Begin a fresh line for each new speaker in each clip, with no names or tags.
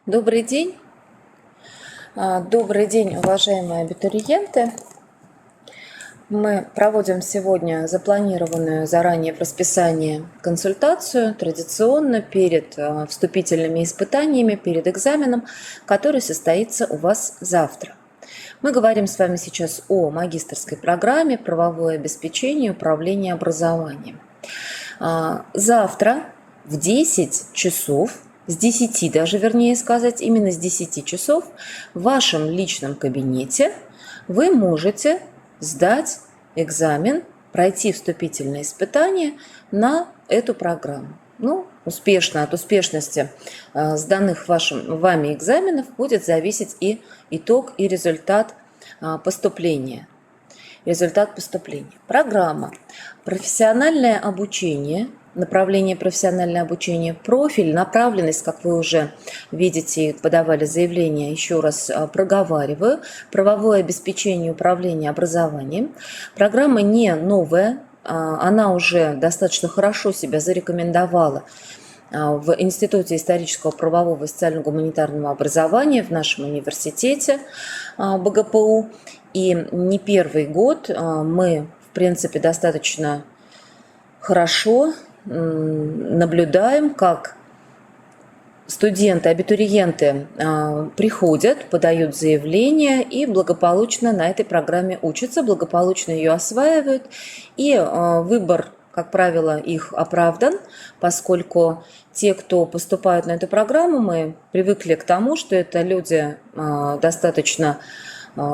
Добрый день. Добрый день, уважаемые абитуриенты. Мы проводим сегодня запланированную заранее в расписании консультацию, традиционно перед вступительными испытаниями, перед экзаменом, который состоится у вас завтра. Мы говорим с вами сейчас о магистерской программе «Правовое обеспечение и управление образованием». Завтра в 10 часов, с 10 даже, вернее сказать, именно с 10 часов в вашем личном кабинете вы можете сдать экзамен, пройти вступительные испытания на эту программу. Успешно, от успешности сданных вами экзаменов будет зависеть и итог, и результат поступления. Программа «Профессиональное обучение», направление профессиональное обучение, профиль, направленность, как вы уже видите, подавали заявление, еще раз проговариваю, правовое обеспечение и управление образованием. Программа не новая, она уже достаточно хорошо себя зарекомендовала в Институте исторического, правового и социально-гуманитарного образования в нашем университете БГПУ. И не первый год мы, в принципе, достаточно хорошо наблюдаем, как студенты, абитуриенты приходят, подают заявления и благополучно на этой программе учатся, благополучно ее осваивают. И выбор, как правило, их оправдан, поскольку те, кто поступают на эту программу, мы привыкли к тому, что это люди достаточно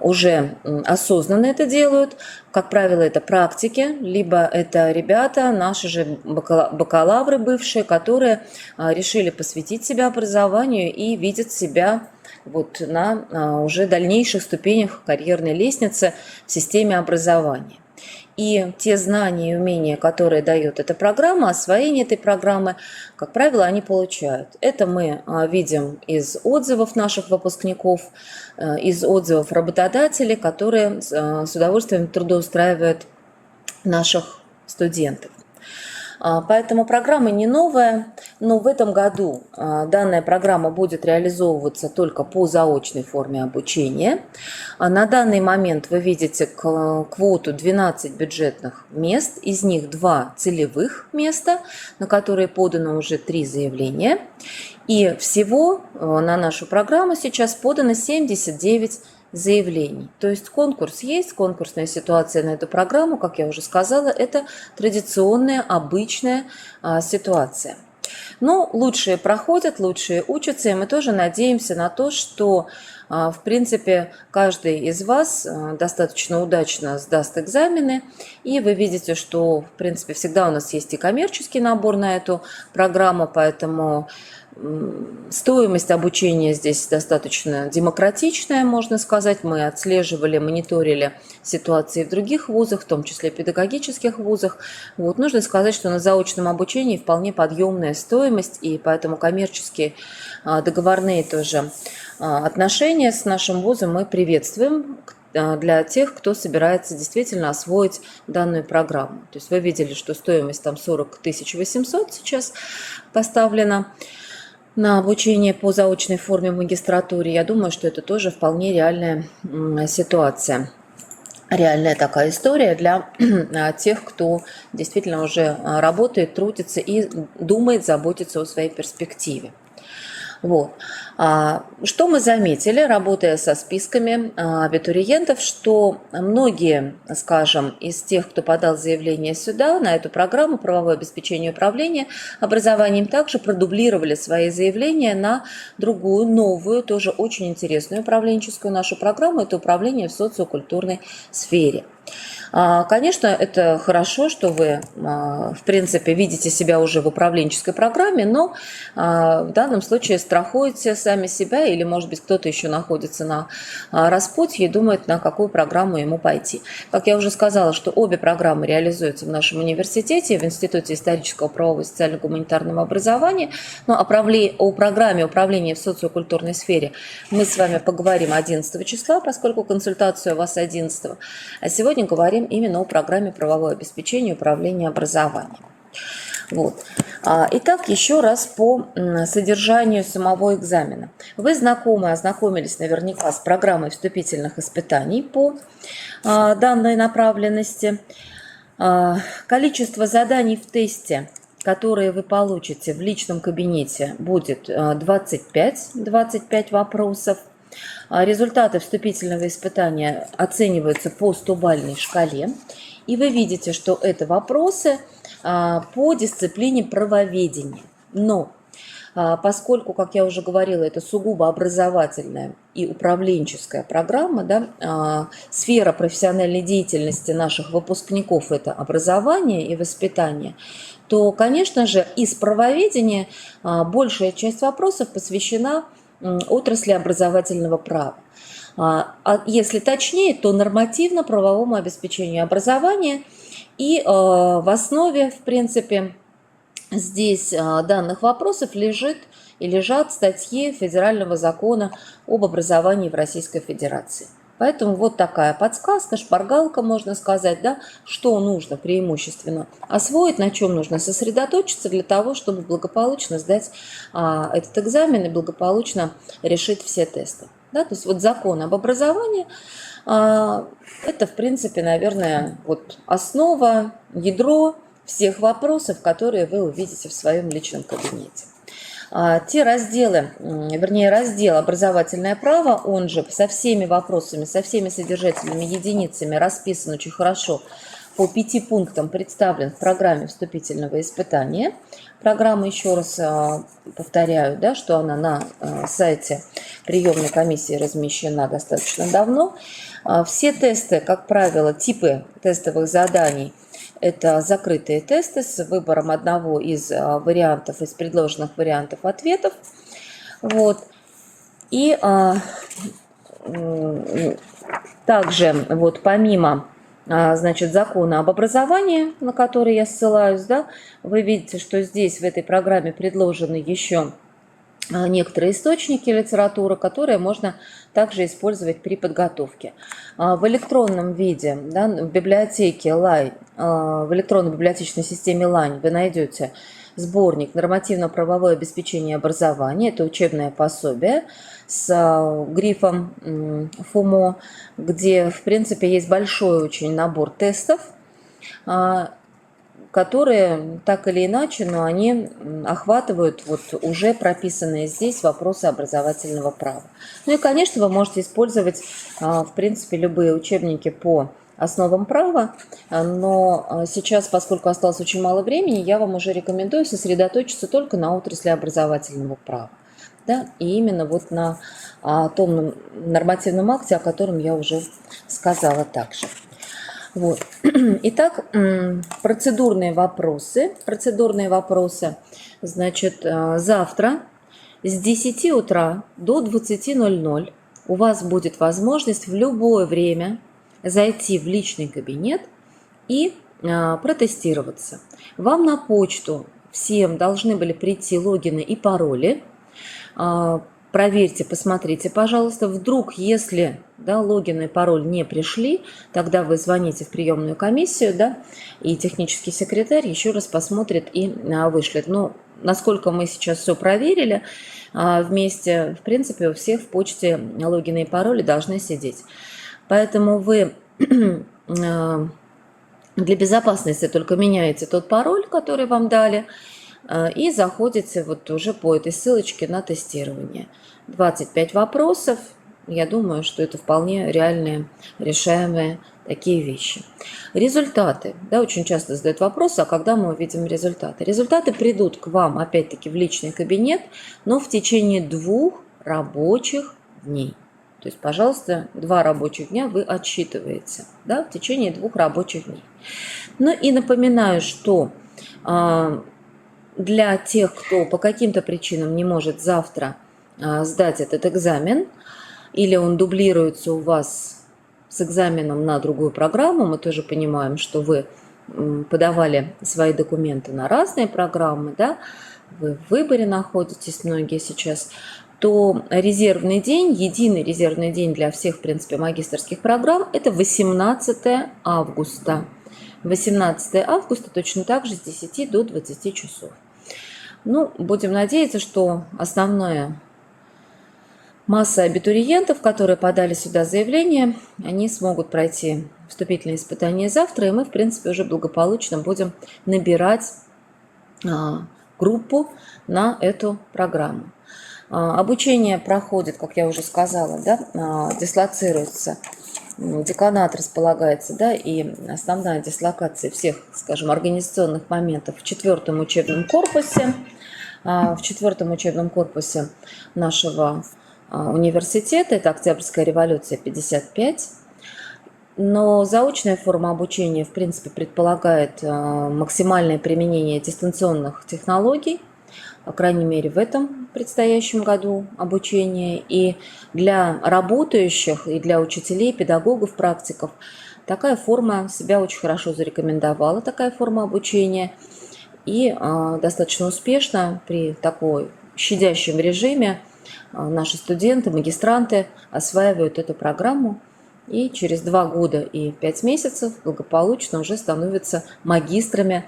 уже осознанно это делают. Как правило, это практики, либо это ребята, наши же бакалавры бывшие, которые решили посвятить себя образованию и видят себя на уже дальнейших ступенях карьерной лестницы в системе образования. И те знания и умения, которые дает эта программа, освоение этой программы, как правило, они получают. Это мы видим из отзывов наших выпускников, из отзывов работодателей, которые с удовольствием трудоустраивают наших студентов. Поэтому программа не новая, но в этом году данная программа будет реализовываться только по заочной форме обучения. На данный момент вы видите квоту 12 бюджетных мест, из них 2 целевых места, на которые подано уже 3 заявления. И всего на нашу программу сейчас подано 79 заявлений. То есть конкурс есть, конкурсная ситуация на эту программу, как я уже сказала, это традиционная, обычная ситуация. Но лучшие проходят, лучшие учатся, и мы тоже надеемся на то, что, в принципе, каждый из вас достаточно удачно сдаст экзамены, и вы видите, что, в принципе, всегда у нас есть и коммерческий набор на эту программу, поэтому стоимость обучения здесь достаточно демократичная, можно сказать. Мы отслеживали, мониторили ситуации в других вузах, в том числе педагогических вузах. Нужно сказать, что на заочном обучении вполне подъемная стоимость, и поэтому коммерческие договорные тоже отношения с нашим вузом мы приветствуем для тех, кто собирается действительно освоить данную программу. То есть вы видели, что стоимость там 40 800 сейчас поставлена на обучение по заочной форме в магистратуре. Я думаю, что это тоже вполне реальная ситуация. Реальная такая история для тех, кто действительно уже работает, трудится и думает заботиться о своей перспективе. Что мы заметили, работая со списками абитуриентов, что многие, скажем, из тех, кто подал заявление сюда, на эту программу «Правовое обеспечение и управление образованием», также продублировали свои заявления на другую, новую, тоже очень интересную управленческую нашу программу. Это управление в социокультурной сфере. Конечно, это хорошо, что вы, в принципе, видите себя уже в управленческой программе, но в данном случае страхуете сами себя, или, может быть, кто-то еще находится на распутье и думает, на какую программу ему пойти. Как я уже сказала, что обе программы реализуются в нашем университете, в Институте исторического, правового и социально-гуманитарного образования. Но о программе управления в социокультурной сфере мы с вами поговорим 11 числа, поскольку консультация у вас 11. А сегодня говорим именно о программе правовое обеспечение и управление образованием. Вот. Итак, еще раз по содержанию самого экзамена. Вы ознакомились наверняка с программой вступительных испытаний по данной направленности. Количество заданий в тесте, которые вы получите в личном кабинете, будет 25 вопросов. Результаты вступительного испытания оцениваются по 100-бальной шкале. И вы видите, что это вопросы по дисциплине правоведения. Но поскольку, как я уже говорила, это сугубо образовательная и управленческая программа, да, сфера профессиональной деятельности наших выпускников – это образование и воспитание, то, конечно же, из правоведения большая часть вопросов посвящена отрасли образовательного права. А если точнее, то нормативно-правовому обеспечению образования. И в основе, в принципе, здесь данных вопросов лежат статьи Федерального закона об образовании в Российской Федерации. Поэтому вот такая подсказка, шпаргалка, можно сказать, да, что нужно преимущественно освоить, на чем нужно сосредоточиться для того, чтобы благополучно сдать этот экзамен и благополучно решить все тесты. Да, то есть вот закон об образовании – это, в принципе, наверное, вот основа, ядро всех вопросов, которые вы увидите в своем личном кабинете. Те разделы, вернее, раздел «Образовательное право», он же со всеми вопросами, со всеми содержательными единицами расписан очень хорошо, по 5 пунктам представлен в программе вступительного испытания. Программа, еще раз повторяю, да, что она на сайте приемной комиссии размещена достаточно давно. Все тесты, как правило, типы тестовых заданий – это закрытые тесты с выбором одного из вариантов, из предложенных вариантов ответов. Вот. И также вот помимо значит, закона об образовании, на который я ссылаюсь, да, вы видите, что здесь в этой программе предложены еще некоторые источники литературы, которые можно также использовать при подготовке. В электронном виде, да, в библиотеке Лайн, в электронной библиотечной системе Лайн вы найдете сборник «Нормативно-правовое обеспечение образования». Это учебное пособие с грифом ФОМО, где, в принципе, есть большой очень набор тестов, которые так или иначе, но они охватывают вот уже прописанные здесь вопросы образовательного права. Ну и, конечно, вы можете использовать, в принципе, любые учебники по основам права, но сейчас, поскольку осталось очень мало времени, я вам уже рекомендую сосредоточиться только на отрасли образовательного права. Да, и именно вот на том нормативном акте, о котором я уже сказала также. Вот. Итак, процедурные вопросы. Значит, завтра с 10 утра до 20:00 у вас будет возможность в любое время зайти в личный кабинет и протестироваться. Вам на почту всем должны были прийти логины и пароли. Проверьте, посмотрите, пожалуйста. Вдруг, если логин и пароль не пришли, тогда вы звоните в приемную комиссию, да, и технический секретарь еще раз посмотрит и вышлет. Но насколько мы сейчас все проверили вместе, в принципе, у всех в почте логины и пароли должны сидеть. Поэтому вы для безопасности только меняете тот пароль, который вам дали, и заходите вот уже по этой ссылочке на тестирование. 25 вопросов. Я думаю, что это вполне реальные, решаемые такие вещи. Результаты. Да, очень часто задают вопрос, а когда мы увидим результаты? Результаты придут к вам, опять-таки, в личный кабинет, но в течение 2 рабочих дней. То есть, пожалуйста, 2 рабочих дня вы отсчитываете, да, в течение 2 рабочих дней. Ну и напоминаю, что для тех, кто по каким-то причинам не может завтра сдать этот экзамен, или он дублируется у вас с экзаменом на другую программу, мы тоже понимаем, что вы подавали свои документы на разные программы, да, вы в выборе находитесь, многие сейчас, то резервный день, единый резервный день для всех, в принципе, магистерских программ – это 18 августа. 18 августа точно так же с 10 до 20 часов. Ну, будем надеяться, что основная масса абитуриентов, которые подали сюда заявление, они смогут пройти вступительные испытания завтра, и мы, в принципе, уже благополучно будем набирать группу на эту программу. Обучение проходит, как я уже сказала, да, дислоцируется. Деканат располагается, да, и основная дислокация всех, скажем, организационных моментов в 4-м учебном корпусе. В 4-м учебном корпусе нашего университета, это Октябрьская революция 55. Но заочная форма обучения, в принципе, предполагает максимальное применение дистанционных технологий, по крайней мере, в этом предстоящем году обучения. И для работающих, и для учителей, педагогов, практиков такая форма себя очень хорошо зарекомендовала, такая форма обучения. И достаточно успешно при такой щадящем режиме наши студенты, магистранты осваивают эту программу. И через 2 года и 5 месяцев благополучно уже становятся магистрами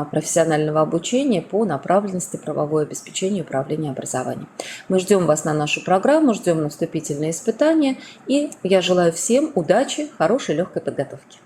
профессионального обучения по направленности правовое обеспечение и управление образованием. Мы ждем вас на нашу программу, ждем на вступительные испытания. И я желаю всем удачи, хорошей, легкой подготовки.